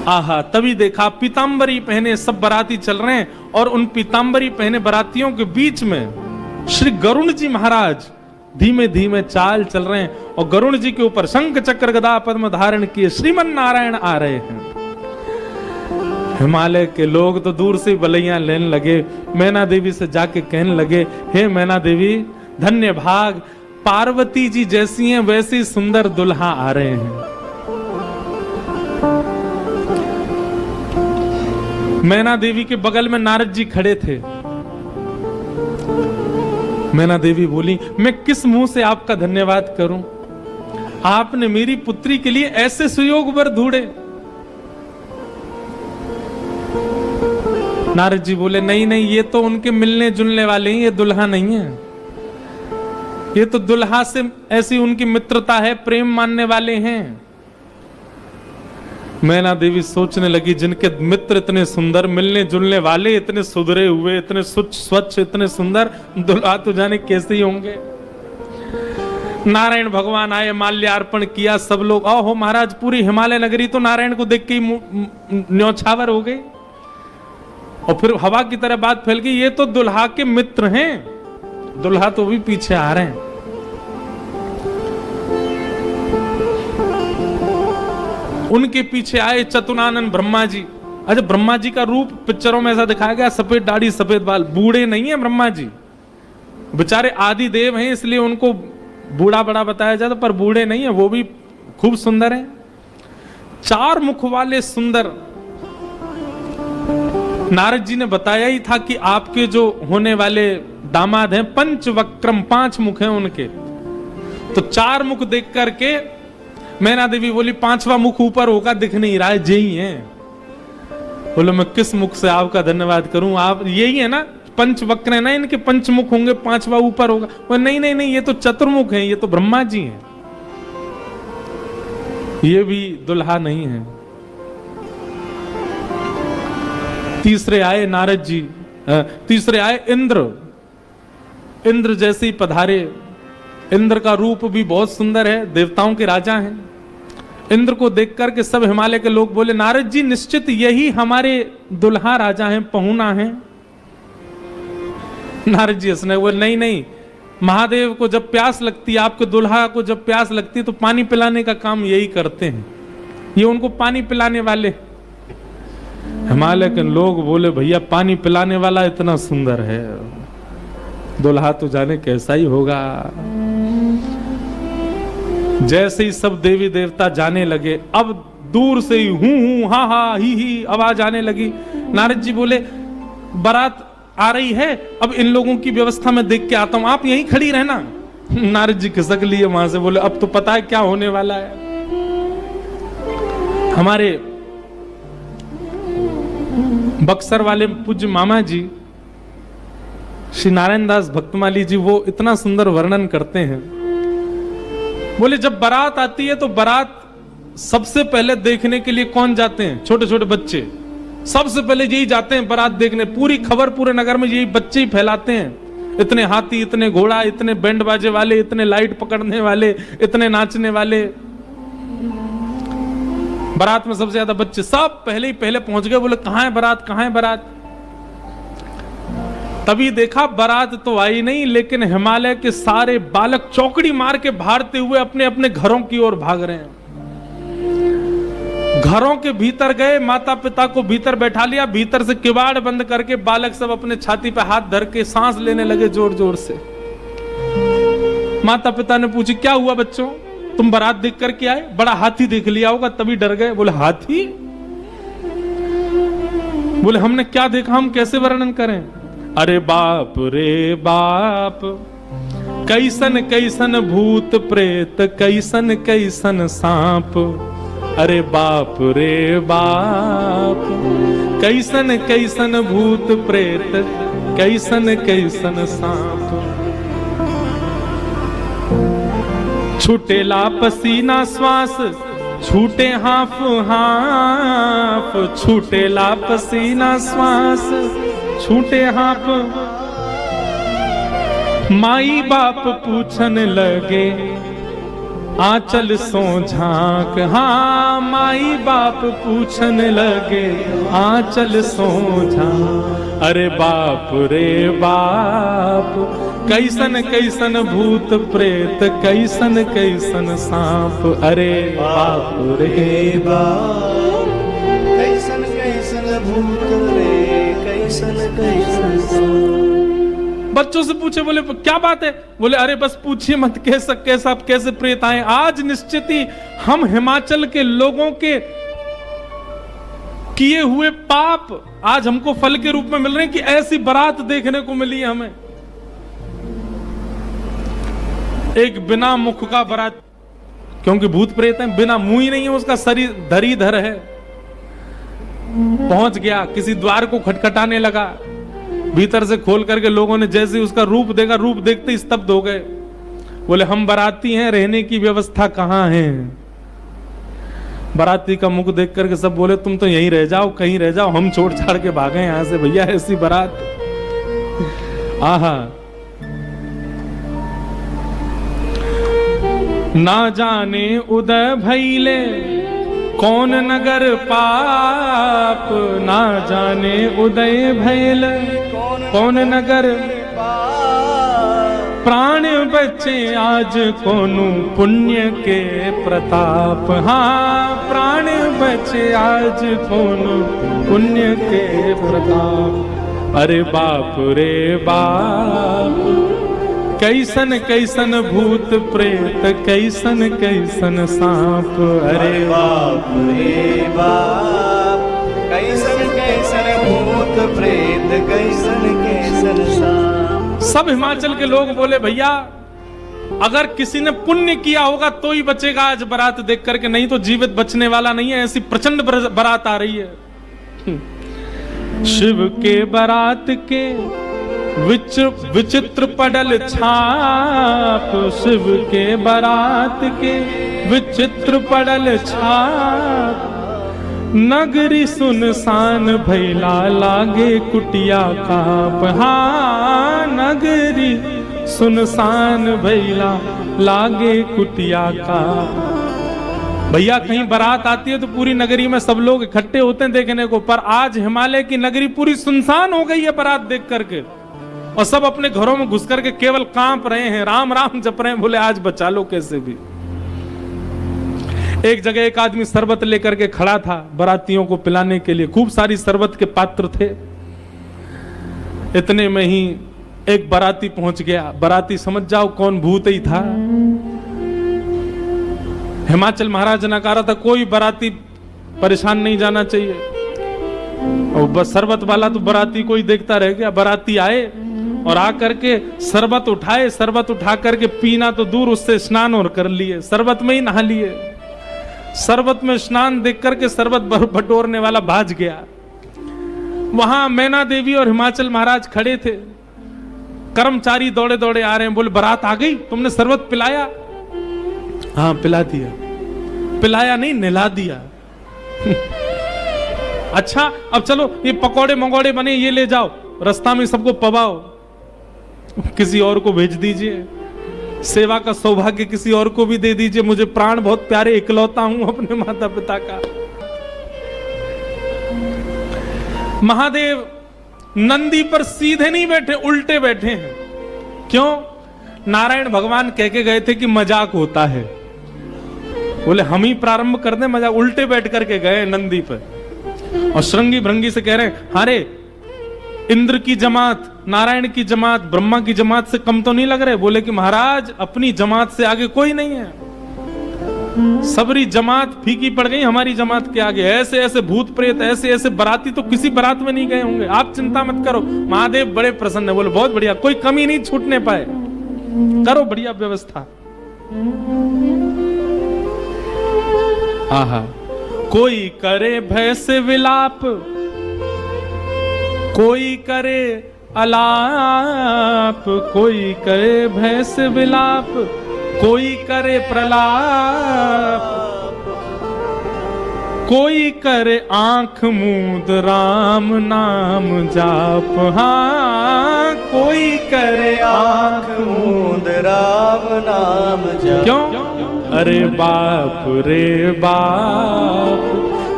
आहा, तभी देखा पीतांबरी पहने सब बाराती चल रहे हैं और उन पीतांबरी पहने बारातियों के बीच में श्री गरुण जी महाराज धीमे धीमे चाल चल रहे हैं और गरुण जी के ऊपर शंख चक्र गदा पद्म धारण किए श्रीमन नारायण आ रहे हैं। हिमालय के लोग तो दूर से बलैया लेने लगे, मैना देवी से जाके कहने लगे, हे मैना देवी धन्य भाग, पार्वती जी जैसी हैं वैसी सुंदर दुल्हा आ रहे हैं। मैना देवी के बगल में नारद जी खड़े थे। मैना देवी बोली, मैं किस मुंह से आपका धन्यवाद करूं? आपने मेरी पुत्री के लिए ऐसे सुयोग वर ढूंढे। नारद जी बोले, नहीं नहीं, ये तो उनके मिलने जुलने वाले हैं, ये दुल्हा नहीं है। ये तो दुल्हा से ऐसी उनकी मित्रता है, प्रेम मानने वाले हैं। मैना देवी सोचने लगी, जिनके मित्र इतने सुंदर, मिलने जुलने वाले इतने सुधरे हुए, इतने स्वच्छ, इतने सुंदर, दुल्हा तो जाने कैसे ही होंगे। नारायण भगवान आए, माल्यार्पण किया, सब लोग, ओहो महाराज, पूरी हिमालय नगरी तो नारायण को देख के न्यौछावर हो गई। और फिर हवा की तरह बात फैल गई, ये तो दुल्हा के मित्र हैं, दुल्हा तो भी पीछे आ रहे हैं। उनके पीछे आए चतुरानन ब्रह्मा जी। अच्छा, ब्रह्मा जी का रूप पिक्चरों में ऐसा दिखाया गया, सफेद दाढ़ी सफेद बाल, बूढ़े नहीं है ब्रह्मा जी, बेचारे आदि देव हैं इसलिए उनको बूढ़ा बड़ा बताया जाता, पर बूढ़े नहीं है, वो भी खूब सुंदर हैं। 4 मुख वाले सुंदर। नारद जी ने बताया ही था कि आपके जो होने वाले दामाद हैं पंचवक्रम, 5 मुख हैं उनके। तो 4 मुख देख करके मैना देवी बोली, 5वां मुख ऊपर होगा, दिख नहीं रहा है, यही है। बोलो, मैं किस मुख से आपका धन्यवाद करूं? आप यही है ना, पंचवक्र है ना, इनके पंचमुख होंगे, 5वां ऊपर होगा। वो नहीं नहीं नहीं, ये तो चतुर्मुख है, ये तो ब्रह्मा जी हैं, ये भी दुल्हा नहीं है। तीसरे आए नारद जी, तीसरे आए इंद्र। इंद्र जैसे ही पधारे। इंद्र का रूप भी बहुत सुंदर है, देवताओं के राजा हैं। इंद्र को देख करके सब हिमालय के लोग बोले, नारद जी निश्चित यही हमारे दुल्हा राजा हैं, पहुना हैं। नारद जी हंसने बोले, नहीं नहीं, महादेव को जब प्यास लगती है, आपके दुल्हा को जब प्यास लगती है तो पानी पिलाने का काम यही करते हैं, ये उनको पानी पिलाने वाले। हिमालय के लोग बोले, भैया पानी पिलाने वाला इतना सुंदर है, दुल्हा तो जाने कैसा ही होगा। जैसे ही सब देवी देवता जाने लगे, अब दूर से ही हूं हा हा ही आवाज आने लगी। नारद जी बोले, बारात आ रही है, अब इन लोगों की व्यवस्था में देख के आता हूं, आप यहीं खड़ी रहना। नारद जी खिसक लिए वहां से, बोले, अब तो पता है क्या होने वाला है। हमारे बक्सर वाले पूज्य मामा जी श्री नारायण दास भक्तमाली जी, वो इतना सुंदर वर्णन करते हैं। बोले, जब बारात आती है तो बारात सबसे पहले देखने के लिए कौन जाते हैं? छोटे छोटे बच्चे सबसे पहले यही जाते हैं बारात देखने। पूरी खबर पूरे नगर में यही बच्चे ही फैलाते हैं, इतने हाथी, इतने घोड़ा, इतने बैंड बाजे वाले, इतने लाइट पकड़ने वाले, इतने नाचने वाले। बारात में सबसे ज्यादा बच्चे, सब पहले ही पहले पहुंच गए। बोले, कहां है बारात, कहां है बारात? तभी देखा बारात तो आई नहीं, लेकिन हिमालय के सारे बालक चौकड़ी मार के भागते हुए अपने अपने घरों की ओर भाग रहे हैं। घरों के भीतर गए, माता पिता को भीतर बैठा लिया, भीतर से किवाड़ बंद करके बालक सब अपने छाती पे हाथ धर के सांस लेने लगे जोर जोर से। माता पिता ने पूछी, क्या हुआ बच्चों, तुम बारात देख करके आए? बड़ा हाथी देख लिया होगा तभी डर गए। बोले, हाथी? बोले, हमने क्या देखा, हम कैसे वर्णन करें? अरे बाप रे बाप, कैसन कैसन भूत प्रेत, कैसन कैसन सांप। अरे बाप रे बाप, कैसन कैसन भूत प्रेत, कैसन कैसन सांप। छूटेला पसीना श्वास, छूटे हाफ हाफ, छूटेला पसीना श्वास, छूटे हाफ। माई बाप पूछन लगे, आंचल सो झांक, हाँ माई बाप पूछन लगे आंचल सो झांक। अरे बाप रे बाप, कैसन कैसन भूत प्रेत, कैसन कैसन सांप। अरे बाप रे बाप, कैसन कैसन भूत रे, कैसन कैसन सांप। बच्चों से पूछे, बोले क्या बात है? बोले अरे बस पूछिए मत, कैसे प्रेत आए। आज निश्चित ही हम हिमाचल के लोगों के किए हुए पाप आज हमको फल के रूप में मिल रहे हैं कि ऐसी बारात देखने को मिली है हमें। एक बिना मुख का बारात, क्योंकि भूत प्रेत है, बिना मुंह ही नहीं है, उसका शरीर धरीधर है। पहुंच गया, किसी द्वार को खटखटाने लगा, भीतर से खोल करके लोगों ने जैसे उसका रूप देखा, रूप देखते ही स्तब्ध हो गए। बोले हम बाराती हैं, रहने की व्यवस्था कहां है? बाराती का मुख देख करके सब बोले तुम तो यहीं रह जाओ, कहीं रह जाओ, हम छोड़ छाड़ के भागे यहां से, भैया ऐसी बारात। आहा, ना जाने उदय भैले कौन नगर पाप, ना जाने उदय भैल कौन नगर प्राण बचे आज कोनु पुण्य के प्रताप। हाँ प्राण बचे आज कोनु पुण्य के प्रताप। अरे बाप रे बाप, कैसन कैसन भूत प्रेत, कैसन कैसन सांप। अरे बाप रे बाप, कैसन कैसन भूत प्रेत, कैसन कैसन सांप। सब हिमाचल के लोग बोले भैया अगर किसी ने पुण्य किया होगा तो ही बचेगा आज बारात देख करके, नहीं तो जीवित बचने वाला नहीं है। ऐसी प्रचंड बारात आ रही है। शिव के बारात के विचित्र पडल छाप, शिव के बारात के विचित्र पडल छाप। नगरी सुनसान भैला लागे कुटिया काप। हाँ नगरी सुनसान भैला लागे कुटिया काप। भैया कहीं बारात आती है तो पूरी नगरी में सब लोग इकट्ठे होते हैं देखने को, पर आज हिमालय की नगरी पूरी सुनसान हो गई है बारात देख करके, और सब अपने घरों में घुस करके केवल कांप रहे हैं, राम राम जप रहे हैं। बोले आज बचा लो कैसे भी। एक जगह एक आदमी शरबत लेकर के खड़ा था बारातियों को पिलाने के लिए, खूब सारी शरबत के पात्र थे। इतने में ही एक बाराती पहुंच गया। बाराती समझ जाओ कौन भूत ही था। हिमाचल महाराज ने कहा था कोई बाराती परेशान नहीं जाना चाहिए, और बस शरबत वाला तो बाराती कोई देखता रह गया। बाराती आए और आकर के शरबत उठाए, शरबत उठा करके पीना तो दूर, उससे स्नान और कर लिए, शरबत में ही नहा लिए। शरबत में स्नान देख करके शरबत बटोरने वाला भाज गया। वहां मैना देवी और हिमाचल महाराज खड़े थे। कर्मचारी दौड़े दौड़े आ रहे हैं, बोले बारात आ गई, तुमने शरबत पिलाया? हाँ पिला दिया। पिलाया नहीं, नहला दिया। अच्छा अब चलो ये पकौड़े मंगौड़े बने ये ले जाओ, रास्ता में सबको पवाओ, किसी और को भेज दीजिए, सेवा का सौभाग्य किसी और को भी दे दीजिए, मुझे प्राण बहुत प्यारे, इकलौता हूं अपने माता पिता का। महादेव नंदी पर सीधे नहीं बैठे, उल्टे बैठे हैं। क्यों? नारायण भगवान कह के गए थे कि मजाक होता है। बोले हम ही प्रारंभ कर दें मजाक, उल्टे बैठ करके गए नंदी पर और श्रृंगी भृंगी से कह रहे हैं अरे इंद्र की जमात, नारायण की जमात, ब्रह्मा की जमात से कम तो नहीं लग रहे? बोले कि महाराज अपनी जमात से आगे कोई नहीं है, सबरी जमात फीकी पड़ गई हमारी जमात के आगे। ऐसे ऐसे भूत प्रेत, ऐसे ऐसे बाराती तो किसी बारात में नहीं गए होंगे, आप चिंता मत करो। महादेव बड़े प्रसन्न है। बोले बहुत बढ़िया, कोई कमी नहीं छूटने पाए, करो बढ़िया व्यवस्था। आहा, कोई करे भय से विलाप, कोई करे अलाप, कोई करे भय से विलाप, कोई करे प्रलाप, कोई करे आंख मूंद राम नाम जाप। हाँ कोई करे आंख मूंद राम नाम जाप। क्यों? अरे बाप रे बाप,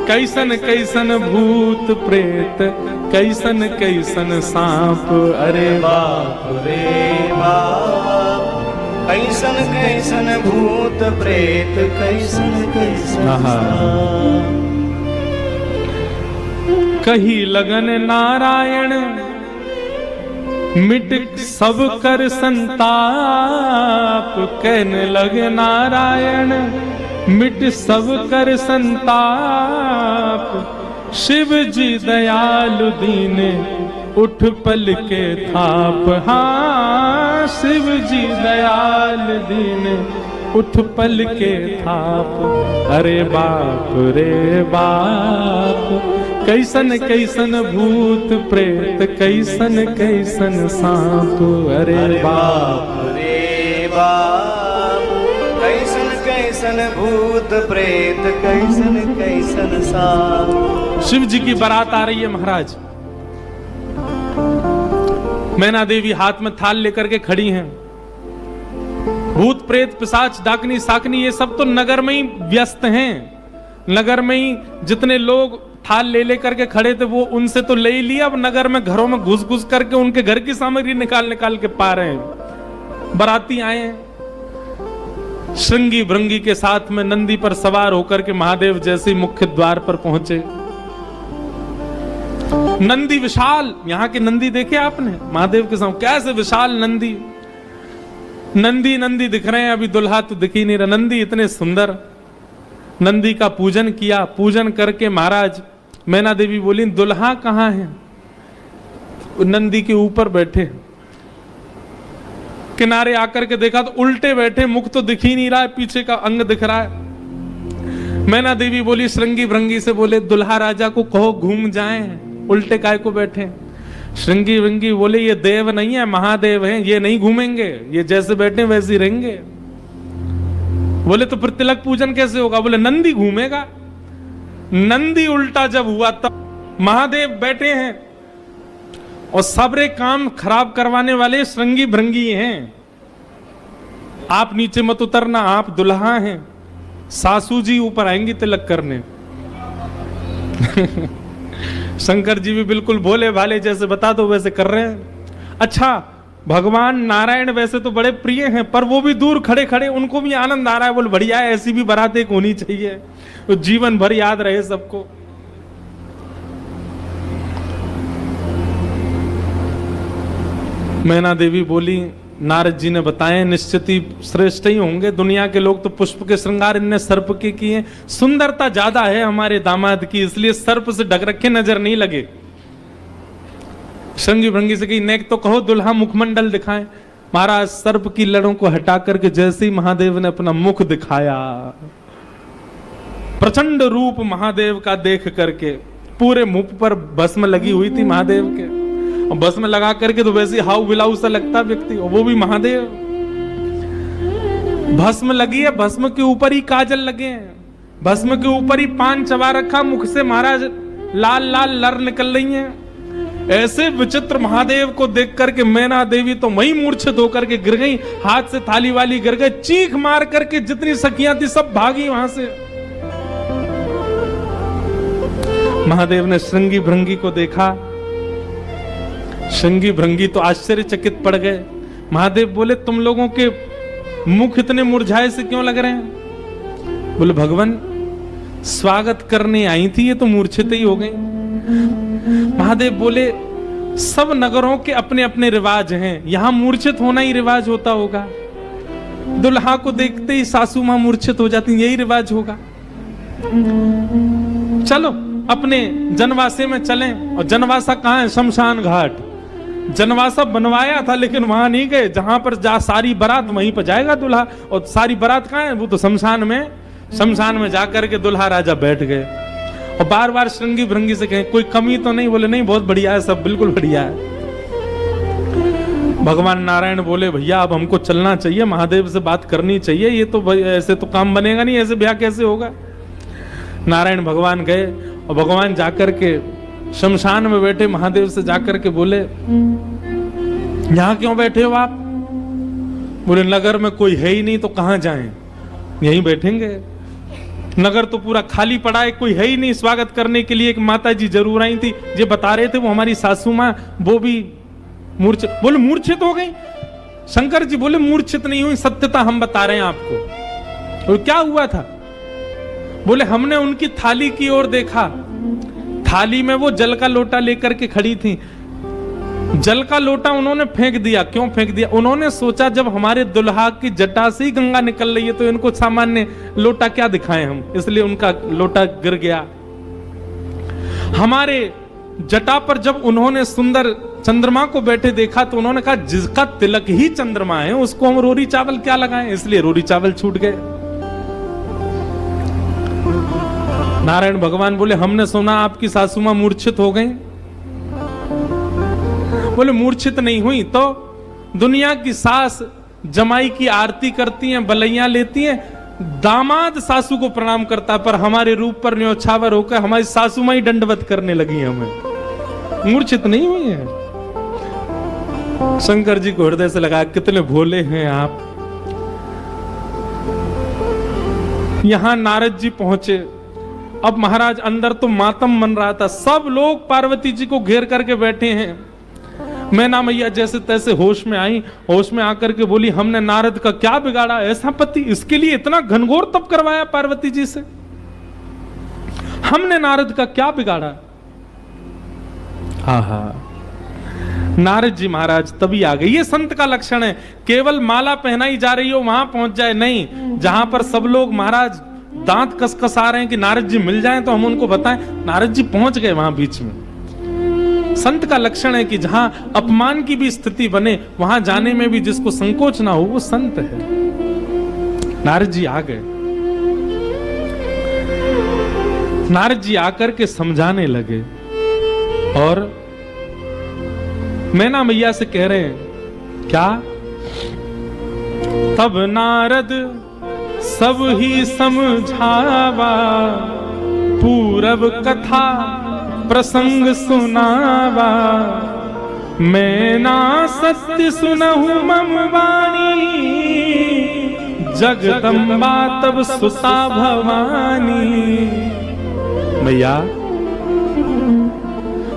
कैसन कैसन भूत प्रेत, कैसन कैसन सांप, अरे बाप रे बाप, कैसन कैसन भूत प्रेत, कैसन कैसन सांप। कही लगन नारायण, मिट सब कर संताप, कहने लगे नारायण, मिट सब कर संताप, शिव जी दयालु दीने, उठ पल के थाप। हाँ शिव जी दयाल दीने, उठ पल के थाप, अरे बाप रे बाप, कैसन कैसन भूत प्रेत, कैसन कैसन सांप, अरे बाप रे बाप, कैसन कैसन भूत प्रेत, कैसन कैसन सांप। शिव जी की बारात आ रही है महाराज। मैना देवी हाथ में थाल लेकर के खड़ी हैं। भूत प्रेत पिशाच डाकनी साकनी ये सब तो नगर में ही व्यस्त हैं। नगर में ही जितने लोग थाल ले लेकर के खड़े थे वो उनसे तो ले ही लिया, अब नगर में घरों में घुस घुस करके उनके घर की सामग्री निकाल निकाल के पा रहे हैं। बाराती आए हैं श्रृंगी भृंगी के साथ में, नंदी पर सवार होकर के महादेव जैसे मुख्य द्वार पर पहुंचे। नंदी विशाल, यहाँ के नंदी देखे आपने महादेव के सामने कैसे विशाल नंदी, नंदी नंदी दिख रहे हैं, अभी दुल्हा तो दिख ही नहीं रहा। नंदी इतने सुंदर, नंदी का पूजन किया। पूजन करके महाराज मैना देवी बोली दुल्हा कहाँ है? नंदी के ऊपर बैठे। किनारे आकर के देखा तो उल्टे बैठे, मुख तो दिख ही नहीं रहा है, पीछे का अंग दिख रहा है। मैना देवी बोली श्रृंगी भृंगी से, बोले दुल्हा राजा को कहो घूम जाएं, उल्टे काय को बैठे। श्रृंगी भृंगी बोले ये देव नहीं है, महादेव हैं, ये नहीं घूमेंगे, ये जैसे बैठे वैसे ही रहेंगे। बोले तो फिर तिलक पूजन कैसे होगा? बोले नंदी घूमेगा। नंदी उल्टा जब हुआ तब महादेव बैठे हैं और सबरे काम खराब करवाने वाले श्रृंगी भृंगी हैं। आप नीचे मत उतरना, आप दुल्हा हैं, सासू जी ऊपर आएंगी तिलक करने। शंकर जी भी बिल्कुल भोले भाले, जैसे बता दो वैसे कर रहे हैं। अच्छा भगवान नारायण वैसे तो बड़े प्रिय हैं, पर वो भी दूर खड़े खड़े उनको भी आनंद आ रहा है। बोले बढ़िया है, ऐसी भी बारात एक होनी चाहिए, तो जीवन भर याद रहे सबको। मैना देवी बोली नारद जी ने बताए निश्चित ही श्रेष्ठ ही होंगे, दुनिया के लोग तो पुष्प के श्रृंगार इनने सर्प के किए, सुंदरता ज्यादा है हमारे दामाद की, इसलिए सर्प से ढक रखे नजर नहीं लगे। श्रृंगी भृंगी से कही नेक तो कहो दुल्हा मुखमंडल दिखाएं। महाराज सर्प की लड़ों को हटा करके जैसे ही महादेव ने अपना मुख दिखाया, प्रचंड रूप महादेव का देख करके पूरे मुख पर भस्म लगी हुई थी महादेव के, और भस्म लगा करके तो वैसे हाउ बिलाऊ सा लगता व्यक्ति, और वो भी महादेव। भस्म लगी है, भस्म के ऊपर ही काजल लगे हैं, भस्म के ऊपर ही पान चबा रखा, मुख से महाराज लाल लाल लर निकल रही हैं। ऐसे विचित्र महादेव को देख करके मैना देवी तो वही मूर्छित होकर के गिर गई, हाथ से थाली वाली गिर गई, चीख मार करके जितनी सखियां थी सब भागी वहां से। महादेव ने श्रृंगी भृंगी को देखा, श्रृंगी भृंगी तो आश्चर्यचकित पड़ गए। महादेव बोले तुम लोगों के मुख इतने मुरझाए से क्यों लग रहे हैं? बोले भगवान स्वागत करने आई थी, ये तो मूर्छित ही हो गई। महादेव बोले सब नगरों के अपने अपने रिवाज हैं, यहां मूर्छित होना ही रिवाज होता होगा। दुल्हा को देखते ही सासू मां मूर्छित हो जाती, यही रिवाज होगा। चलो अपने जनवासे में चलें। और जनवासा कहाँ है? शमशान घाट। जनवासा बनवाया था लेकिन वहां नहीं गए, जहां पर जा सारी बारात वहीं पर जाएगा दूल्हा, और सारी बारात कहाँ है? वो तो शमशान में। शमशान में जाकर के दूल्हा राजा बैठ गए और बार बार श्रृंगी भृंगी से कहें कोई कमी तो नहीं? बोले नहीं, बहुत बढ़िया है, सब बिल्कुल बढ़िया है। भगवान नारायण बोले भैया अब हमको चलना चाहिए, महादेव से बात करनी चाहिए, ये तो ऐसे तो काम बनेगा नहीं, ऐसे ब्याह कैसे होगा। नारायण भगवान गए और भगवान जाकर के शमशान में बैठे महादेव से जाकर के बोले यहाँ क्यों बैठे हो आप? बोले नगर में कोई है ही नहीं तो कहां जाएं। यहीं बैठेंगे। नगर तो पूरा खाली पड़ा है, कोई है ही नहीं स्वागत करने के लिए। एक माता जी जरूर आई थी, ये बता रहे थे वो हमारी सासू माँ, वो भी मूर्छित। बोले मूर्छित हो गई? शंकर जी बोले मूर्छित नहीं हुई, सत्यता हम बता रहे हैं आपको। और क्या हुआ था? बोले हमने उनकी थाली की ओर देखा, थाली में वो जल का लोटा लेकर के खड़ी थी। जल का लोटा उन्होंने फेंक दिया। क्यों फेंक दिया? उन्होंने सोचा जब हमारे दुल्हा की जटा से ही गंगा निकल रही है तो इनको सामान्य लोटा क्या दिखाएं हम, इसलिए उनका लोटा गिर गया। हमारे जटा पर जब उन्होंने सुंदर चंद्रमा को बैठे देखा तो उन्होंने कहा जिसका तिलक ही चंद्रमा है उसको हम रोरी चावल क्या लगाएं, इसलिए रोरी चावल छूट गए। नारायण भगवान बोले हमने सुना आपकी सासू मां मूर्छित हो गई। बोले मूर्छित नहीं हुई तो दुनिया की सास जमाई की आरती करती हैं, बलैया लेती हैं, दामाद सासू को प्रणाम करता, पर हमारे रूप पर न्योछावर होकर हमारी सासू मां ही दंडवत करने लगी हमें। मूर्छित नहीं हुई है। शंकर जी को हृदय से लगा कितने भोले हैं आप। यहां नारद जी पहुंचे। अब महाराज अंदर तो मातम मन रहा था, सब लोग पार्वती जी को घेर करके बैठे हैं। मैना मैया जैसे तैसे होश में आई, होश में आकर के बोली हमने नारद का क्या बिगाड़ा, ऐसा पति, इसके लिए इतना घनघोर तप करवाया पार्वती जी से, हमने नारद का क्या बिगाड़ा। हा नारद जी महाराज तभी आ गए। ये संत का लक्षण है, केवल माला पहनाई जा रही हो वहां पहुंच जाए नहीं, जहां पर सब लोग महाराज दांत कसकसा रहे हैं कि नारद जी मिल जाएं तो हम उनको बताएं, नारद जी पहुंच गए वहां बीच में। संत का लक्षण है कि जहां अपमान की भी स्थिति बने वहां जाने में भी जिसको संकोच ना हो वो संत है। नारद जी आ गए। नारद जी आकर के समझाने लगे और मैना मैया से कह रहे हैं क्या? तब नारद सब ही समझावा, पूरब कथा प्रसंग सुनावा, मैना सत्य सुनहु मम वाणी, जगदम्बा तब सुता भवानी। मैया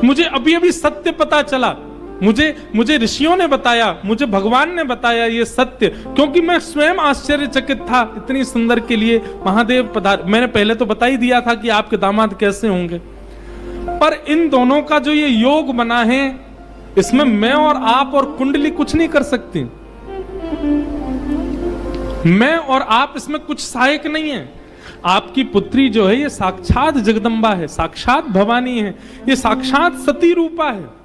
मुझे अभी अभी सत्य पता चला, मुझे ऋषियों ने बताया, मुझे भगवान ने बताया ये सत्य, क्योंकि मैं स्वयं आश्चर्यचकित था। इतनी सुंदर के लिए महादेव पधार। मैंने पहले तो बता ही दिया था कि आपके दामाद कैसे होंगे, पर इन दोनों का जो ये योग बना है इसमें मैं और आप और कुंडली कुछ नहीं कर सकती। मैं और आप इसमें कुछ सहायक नहीं है। आपकी पुत्री जो है ये साक्षात जगदम्बा है, साक्षात भवानी है, ये साक्षात सती रूपा है।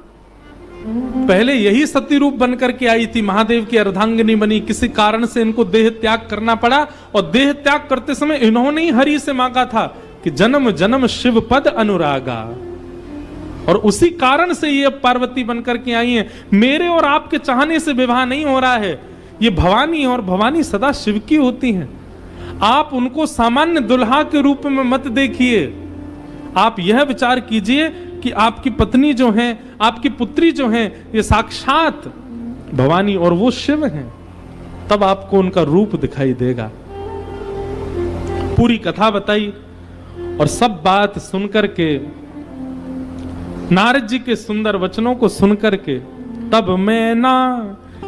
पहले यही सती रूप बनकर के आई थी, महादेव की अर्धांगिनी बनी, किसी कारण से इनको देह त्याग करना पड़ा और देह त्याग करते समय इन्होंने ही हरि से मांगा था कि जन्म जन्म शिव पद अनुरागा, और उसी कारण से ये पार्वती बनकर के आई हैं। मेरे और आपके चाहने से विवाह नहीं हो रहा है, ये भवानी और भवानी सदा शिव की होती हैं। आप उनको सामान्य दुल्हा के रूप में मत देखिए, आप यह विचार कीजिए कि आपकी पत्नी जो है, आपकी पुत्री जो है, ये साक्षात भवानी और वो शिव हैं। तब आपको उनका रूप दिखाई देगा। पूरी कथा बताई और सब बात सुनकर के, नारद जी के सुंदर वचनों को सुनकर के, तब मैना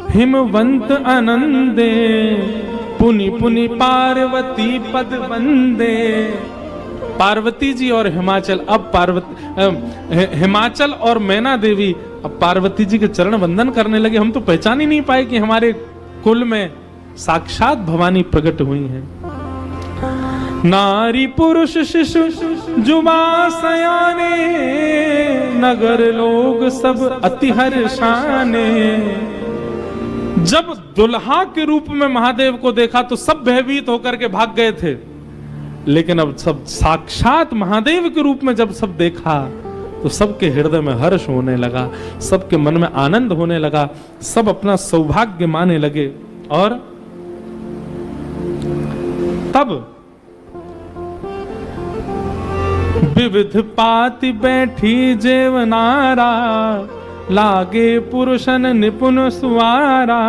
हिमवंत आनंदे, पुनि पुनि पार्वती पद वंदे। पार्वती जी और हिमाचल, अब हिमाचल और मैना देवी अब पार्वती जी के चरण वंदन करने लगे। हम तो पहचान ही नहीं पाए कि हमारे कुल में साक्षात भवानी प्रकट हुई हैं। नारी पुरुष शिशु जुबा सयाने, नगर लोग सब अति हर्षाने। जब दुल्हा के रूप में महादेव को देखा तो सब भयभीत होकर के भाग गए थे, लेकिन अब सब साक्षात महादेव के रूप में जब सब देखा तो सबके हृदय में हर्ष होने लगा, सबके मन में आनंद होने लगा, सब अपना सौभाग्य माने लगे। और तब विविध पाति बैठी जेवनारा, लागे पुरुषन निपुण सुवारा,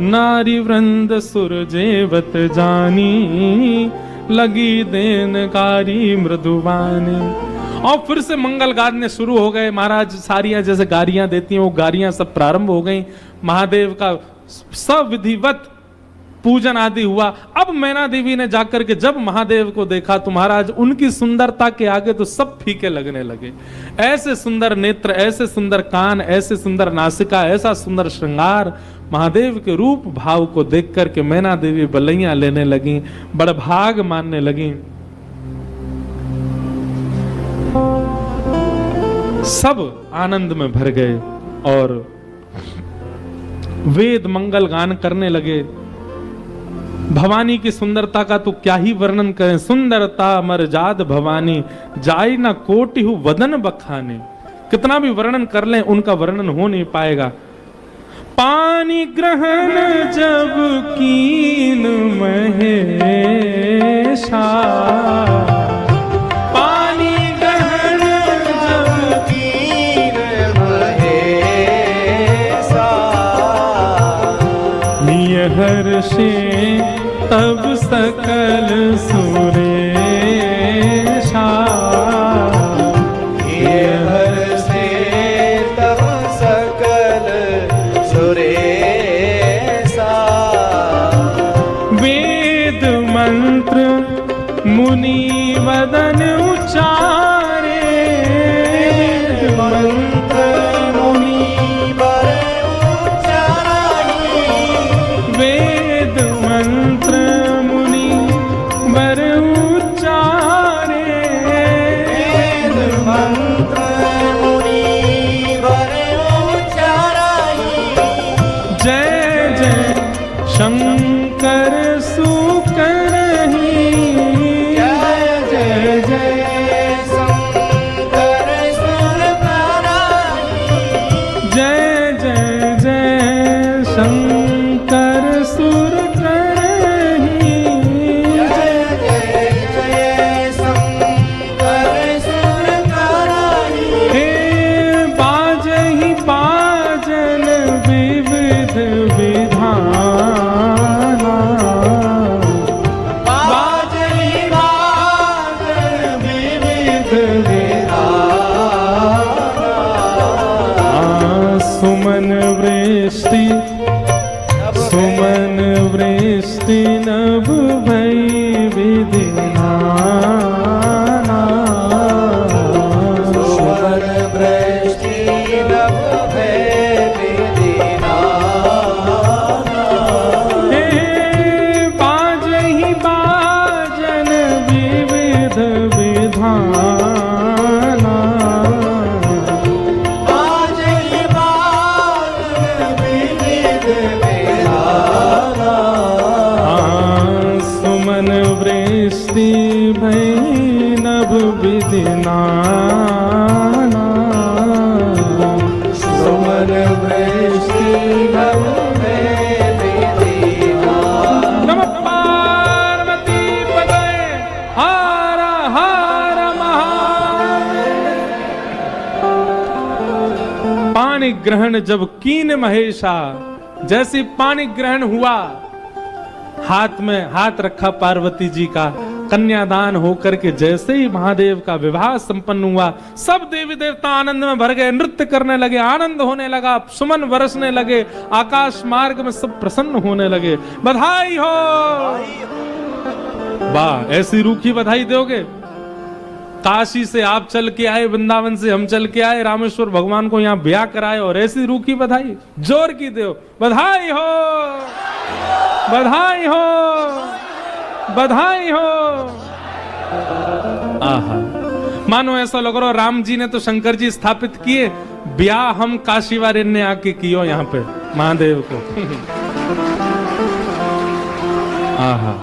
नारी वृंद सुरजेवत जानी, लगी देनकारी मृदुवानी। और फिर से मंगल गाने शुरू हो गए। महाराज सारियां जैसे गारियां देती हैं वो गारियां सब प्रारंभ हो गई। महादेव का सविधिवत पूजन आदि हुआ। अब मैना देवी ने जाकर के जब महादेव को देखा तो महाराज उनकी सुंदरता के आगे तो सब फीके लगने लगे। ऐसे सुंदर नेत्र, ऐसे सुंदर कान, ऐसे सुंदर नासिका, ऐसा सुंदर श्रृंगार, महादेव के रूप भाव को देख करके मैना देवी बलैया लेने लगी, बड़भाग मानने लगी। सब आनंद में भर गए और वेद मंगल गान करने लगे। भवानी की सुंदरता का तो क्या ही वर्णन करें। सुंदरता मरजाद भवानी, जाई ना कोटि हु वदन बखाने। कितना भी वर्णन कर लें उनका वर्णन हो नहीं पाएगा। पानी ग्रहण जब कीन महेशा, पानी ग्रहण जब कीन महेशा, हर्षे तब सकल सुरेशा, हर्षे तब सकल सुरेशा। वेद मंत्र मुनि वदन उच्चारे, मंत्र मुनि वर उच्चारे, वेद मंत्र मुनि वर उच्चारे, वेद मंत्र मुनि वर उच्चारे। जय जय शंकर सुकरहि, जय जय जय शंकर सुरकरहि, जय जय जय शंकर सुरकरहि, जय जय जय शंकर सुरकरहि। हे बाजहि बाजन विविध विधाना, बाजहि बाजन विविध विधाना। सुमन वृष्टि सुमन वृष्टि नभ भई विधिनाना, सुवन वृष्टि नभ भय विधिनाना। हे बाजहि बाजन विविध विधाना, बाजहि बाजन विविध विधाना। सुमन वृष्टि भई नभ विधिनाना, सुमन वृष्टि नभ भय विधिनाना। नमः पार्वती पतये हर हर महादेव। पानी ग्रहण जब कीन महेशा, जैसे पानी ग्रहण हुआ, हाथ में हाथ रखा पार्वती जी का, कन्यादान होकर के जैसे ही महादेव का विवाह संपन्न हुआ, सब देवी देवता आनंद में भर गए, नृत्य करने लगे, आनंद होने लगा, सुमन बरसने लगे, आकाश मार्ग में सब प्रसन्न होने लगे। बधाई हो। वाह, ऐसी रूखी बधाई दोगे? काशी से आप चल के आए, वृंदावन से हम चल के आए, रामेश्वर भगवान को यहाँ ब्याह कराए और ऐसी रूखी बधाई जोर की दो। बधाई हो, बधाई हो, बधाई हो। आहा, मानो ऐसा लग रहा राम जी ने तो शंकर जी स्थापित किए, ब्याह हम काशी वाले ने आके कियो यहाँ पे महादेव को। आहा